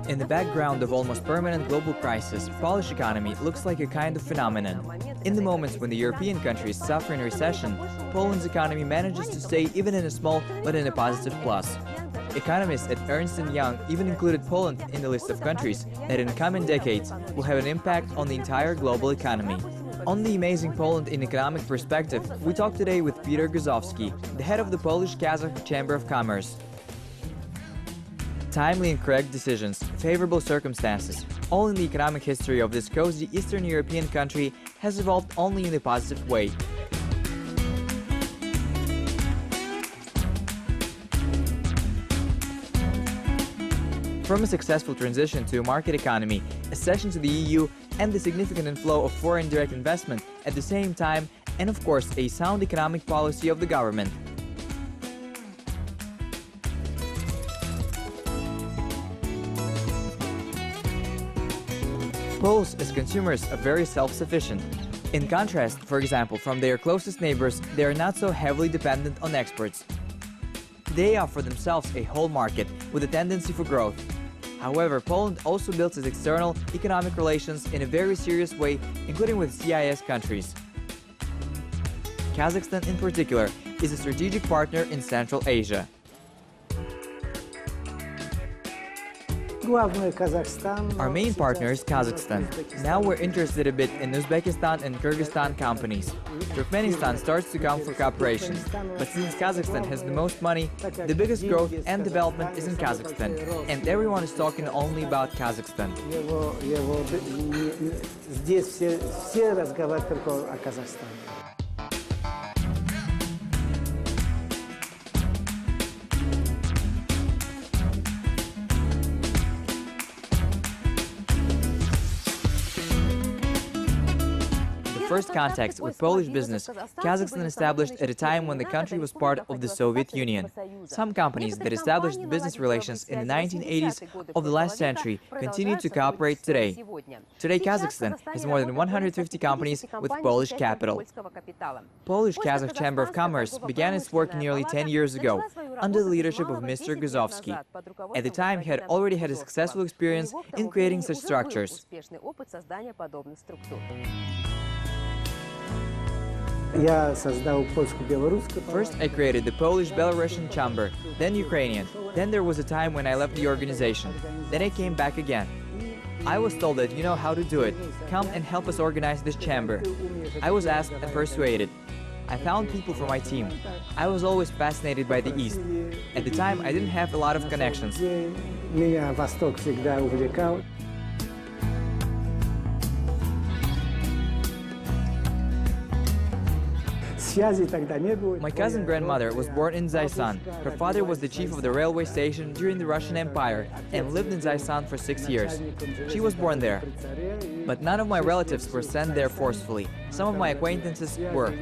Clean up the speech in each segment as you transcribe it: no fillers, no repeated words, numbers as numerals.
In the background of almost permanent global crisis, Polish economy looks like a kind of phenomenon. In the moments when the European countries suffer in recession, Poland's economy manages to stay even in a small but in a positive plus. Economists at Ernst & Young even included Poland in the list of countries that in coming decades will have an impact on the entire global economy. On the amazing Poland in economic perspective, we talked today with Peter Guzovski, the head of the Polish-Kazakh Chamber of Commerce. Timely and correct decisions, favorable circumstances, all in the economic history of this cozy Eastern European country has evolved only in a positive way. From a successful transition to a market economy, accession to the EU, and the significant inflow of foreign direct investment at the same time, and of course a sound economic policy of the government. Poles, as consumers, are very self-sufficient. In contrast, for example, from their closest neighbors, they are not so heavily dependent on exports. They offer themselves a whole market with a tendency for growth. However, Poland also builds its external economic relations in a very serious way, including with CIS countries. Kazakhstan, in particular, is a strategic partner in Central Asia. Our main partner is Kazakhstan. Now we're interested a bit in Uzbekistan and Kyrgyzstan companies. Turkmenistan starts to come for cooperation. But since Kazakhstan has the most money, the biggest growth and development is in Kazakhstan. And everyone is talking only about Kazakhstan. First contacts with Polish business, Kazakhstan established at a time when the country was part of the Soviet Union. Some companies that established business relations in the 1980s of the last century continue to cooperate today. Today, Kazakhstan has more than 150 companies with Polish capital. Polish-Kazakh Chamber of Commerce began its work nearly 10 years ago, under the leadership of Mr. Guzovski. At the time, he had already had a successful experience in creating such structures. First, I created the Polish-Belarusian Chamber, then Ukrainian. Then there was a time when I left the organization. Then I came back again. I was told that you know how to do it. Come and help us organize this chamber. I was asked and persuaded. I found people for my team. I was always fascinated by the East. At the time, I didn't have a lot of connections. My cousin grandmother was born in Zaysan. Her father was the chief of the railway station during the Russian Empire and lived in Zaysan for 6 years. She was born there. But none of my relatives were sent there forcefully. Some of my acquaintances were.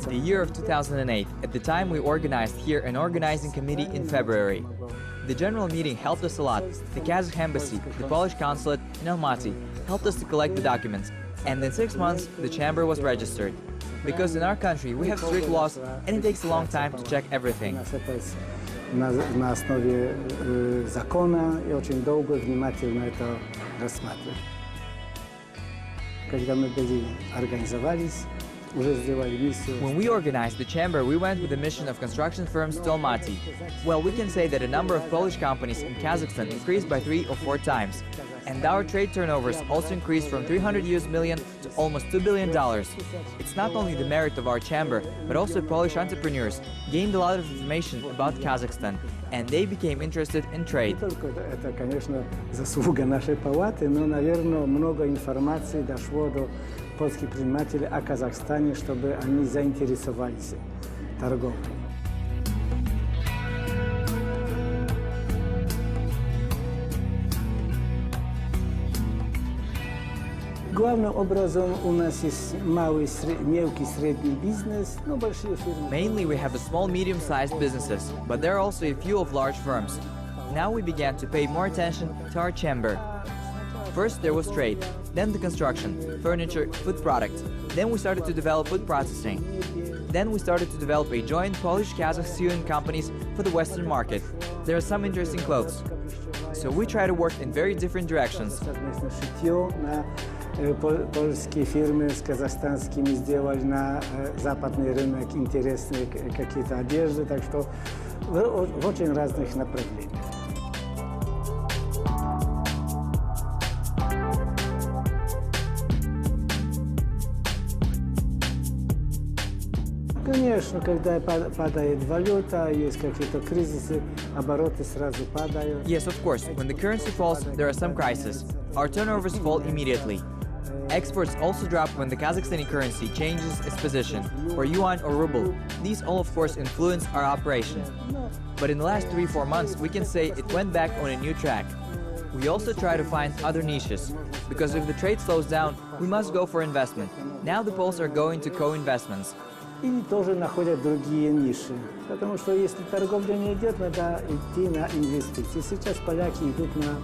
The year of 2008, at the time we organized here an organizing committee in February. The general meeting helped us a lot. The Kazakh embassy, the Polish consulate in Almaty helped us to collect the documents. And in 6 months, the chamber was registered. Because in our country we have strict laws and it takes a long time to check everything. На основе закона и очень долго внимательно это рассматривать. Когда мы организовались, When we organized the chamber, we went with a mission of construction firms to Almaty. Well, we can say that a number of Polish companies in Kazakhstan increased by 3 or 4 times. And our trade turnovers also increased from $300 million to almost $2 billion. It's not only the merit of our chamber, but also Polish entrepreneurs gained a lot of information about Kazakhstan, and they became interested in trade. Это, конечно, заслуга нашей палаты, но, наверное, много информации дошло до польских предпринимателей о Казахстане, чтобы они заинтересовались торговлей. Главным образом у нас есть мелкий средний бизнес, но большие фирмы. Mainly we have the small medium-sized businesses, but there are also a few of large firms. Now we began to pay more attention to our chamber. First there was trade, then the construction, furniture, food products. Then we started to develop food processing. Then we started to develop a joint Polish-Kazakh sewing companies for the Western market. There are some interesting clothes. So we try to work in very different directions. Польские фирмы с казахстанскими сделали на западный рынок интересные какие-то одежды, так что в очень разных направлениях. Конечно, когда падает валюта, есть какие-то кризисы, обороты сразу падают. Yes, of course. When the currency falls, there are some crises. Our turnovers fall immediately. Exports also drop when the Kazakhstani currency changes its position, or yuan or ruble. These all, of course, influence our operation. But in the last 3-4 months, we can say it went back on a new track. We also try to find other niches, because if the trade slows down, we must go for investment. Now the Poles are going to co-investments. И тоже находят другие ниши, потому что если торговля не идет, надо идти на инвестиции. Сейчас поляки идут на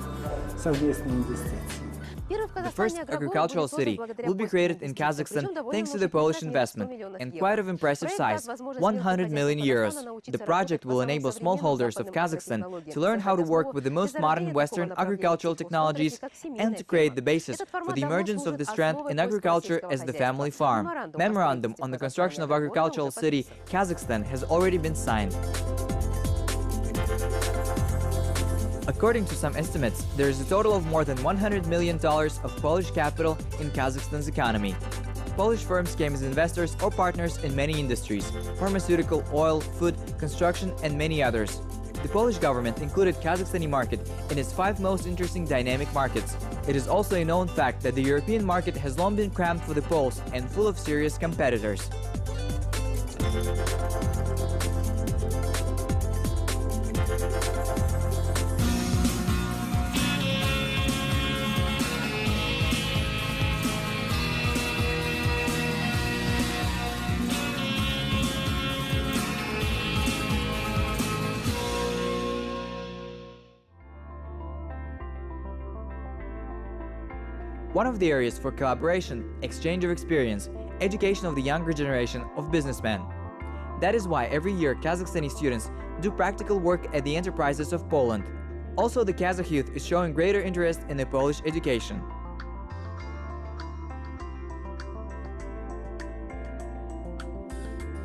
совместные инвестиции. The first agricultural city will be created in Kazakhstan thanks to the Polish investment, and quite of impressive size, 100 million euros. The project will enable smallholders of Kazakhstan to learn how to work with the most modern Western agricultural technologies and to create the basis for the emergence of this trend in agriculture as the family farm. Memorandum on the construction of agricultural city Kazakhstan has already been signed. According to some estimates, there is a total of more than $100 million of Polish capital in Kazakhstan's economy. Polish firms came as investors or partners in many industries: pharmaceutical, oil, food, construction, and many others. The Polish government included Kazakhstani market in its 5 most interesting dynamic markets. It is also a known fact that the European market has long been cramped for the Poles and full of serious competitors. One of the areas for collaboration, exchange of experience, education of the younger generation of businessmen. That is why every year Kazakhstani students do practical work at the enterprises of Poland. Also, the Kazakh youth is showing greater interest in the Polish education.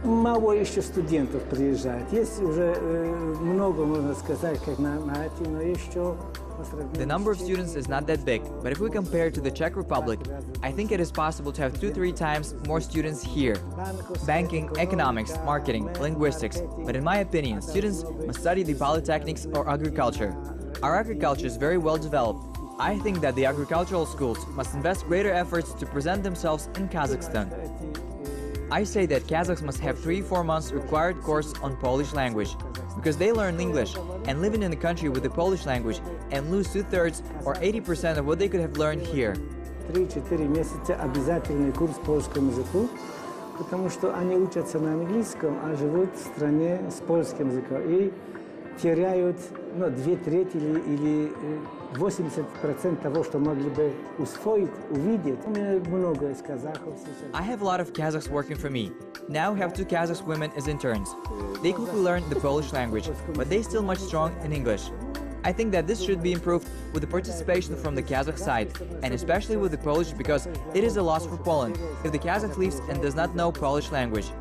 Мало еще студентов приезжает. Есть уже много, можно сказать, как на эти, но еще... The number of students is not that big, but if we compare to the Czech Republic, I think it is possible to have 2-3 times more students here. Banking, economics, marketing, linguistics, but in my opinion, students must study the polytechnics or agriculture. Our agriculture is very well developed. I think that the agricultural schools must invest greater efforts to present themselves in Kazakhstan. I say that Kazakhs must have 3-4 months required course on Polish language, because they learn English and living in the country with the Polish language and lose 2/3 or 80% of what they could have learned here. 3-4 месяца обязательный курс польскому языку, потому что они учатся на английском, а живут в стране с польским языком и теряют 2/3 или 80% того, что могли бы усвоить, увидеть. У меня много из казахов сейчас. I have a lot of Kazakhs working for me. Now we have 2 Kazakh women as interns. They quickly learn the Polish language, but they still much strong in English. I think that this should be improved with the participation from the Kazakh side, and especially with the Polish, because it is a loss for Poland if the Kazakh leaves and does not know Polish language.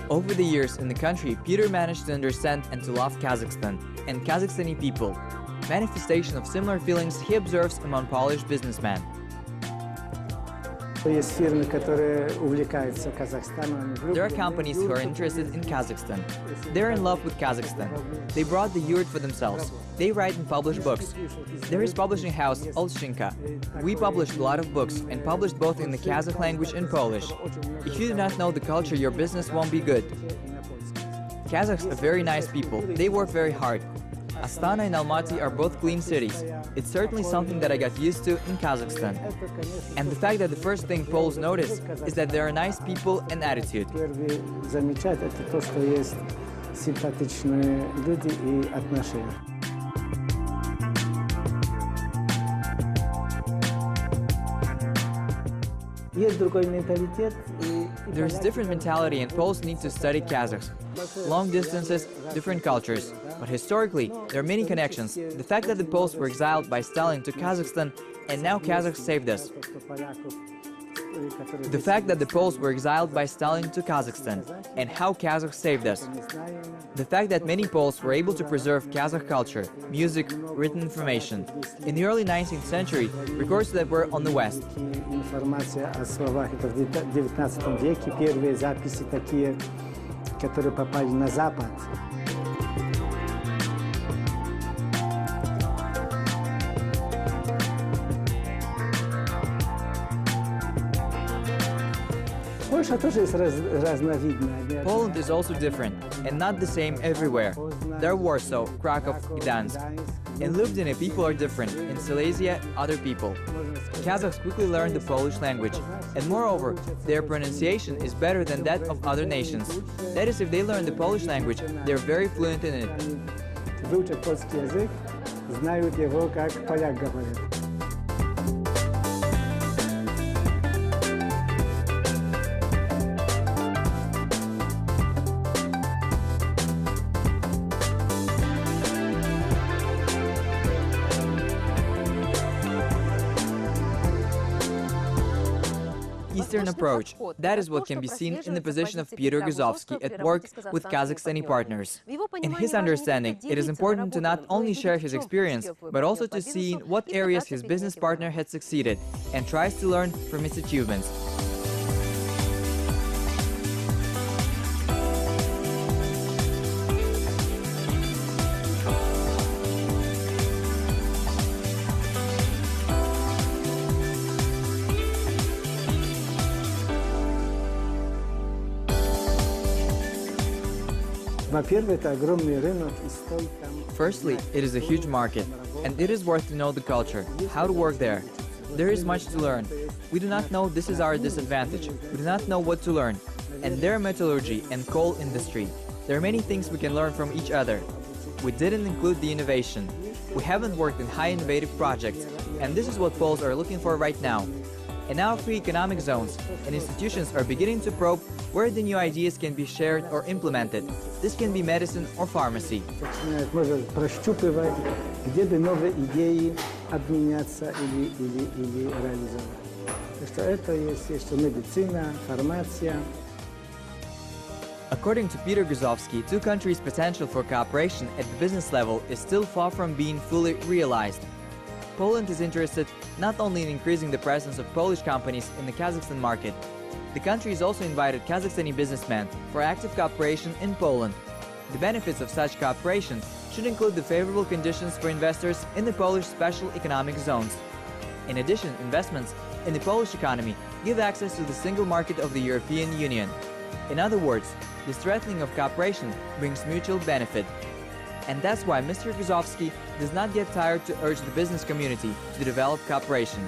Over the years in the country, Peter managed to understand and to love Kazakhstan and Kazakhstani people. Manifestation of similar feelings he observes among Polish businessmen. Есть фирмы, которые увлекаются Казахстаном. There are companies who are interested in Kazakhstan. They're in love with Kazakhstan. They brought the yurt for themselves. They write and publish books. There is publishing house Olshinka. We published a lot of books and published both in the Kazakh language and Polish. If you do not know the culture, your business won't be good. Kazakhs are very nice people. They work very hard. Astana and Almaty are both clean cities. It's certainly something that I got used to in Kazakhstan. And the fact that the first thing Poles notice is that there are nice people and attitude. Первое замечать это то, что есть симпатичные люди и отношения. Есть другой менталитет. There's different mentality and Poles need to study Kazakhs. Long distances, different cultures. But historically, there are many connections. The fact that the Poles were exiled by Stalin to Kazakhstan and now Kazakhs saved us. The fact that the Poles were exiled by Stalin to Kazakhstan and how Kazakhs saved us. The fact that many Poles were able to preserve Kazakh culture, music, written information. In the early 19th century, records that were on the West. Информация о словах это в 19 веке. Первые записи такие, которые попали на Запад. Poland is also different and not the same everywhere. There are Warsaw, Krakow, Gdansk. In Lublin, people are different. In Silesia, other people. Kazakhs quickly learn the Polish language, and moreover, their pronunciation is better than that of other nations. That is, if they learn the Polish language, they're very fluent in it. Выучат польский язык, знают его, как поляк говорит. Eastern approach. That is what can be seen in the position of Peter Guzovski at work with Kazakhstani partners. In his understanding, it is important to not only share his experience, but also to see in what areas his business partner had succeeded and tries to learn from its achievements. Firstly, it is a huge market, and it is worth to know the culture, how to work there. There is much to learn. We do not know this is our disadvantage. We do not know what to learn. And there are metallurgy and coal industry. There are many things we can learn from each other. We didn't include the innovation. We haven't worked in high innovative projects, and this is what Poles are looking for right now. In our free economic zones, and institutions are beginning to probe where the new ideas can be shared or implemented. This can be medicine or pharmacy. Может прощупывать, где бы новые идеи обменяться или реализовать. Так что это есть, что медицина, фармация. According to Peter Guzovski, two countries' potential for cooperation at the business level is still far from being fully realized. Poland is interested not only in increasing the presence of Polish companies in the Kazakhstan market. The country has also invited Kazakhstani businessmen for active cooperation in Poland. The benefits of such cooperation should include the favorable conditions for investors in the Polish special economic zones. In addition, investments in the Polish economy give access to the single market of the European Union. In other words, the strengthening of cooperation brings mutual benefit. And that's why Mr. Guzovski does not get tired to urge the business community to develop cooperation.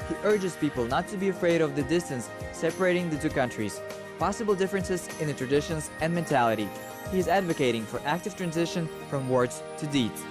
He urges people not to be afraid of the distance separating the two countries, possible differences in the traditions and mentality. He is advocating for active transition from words to deeds.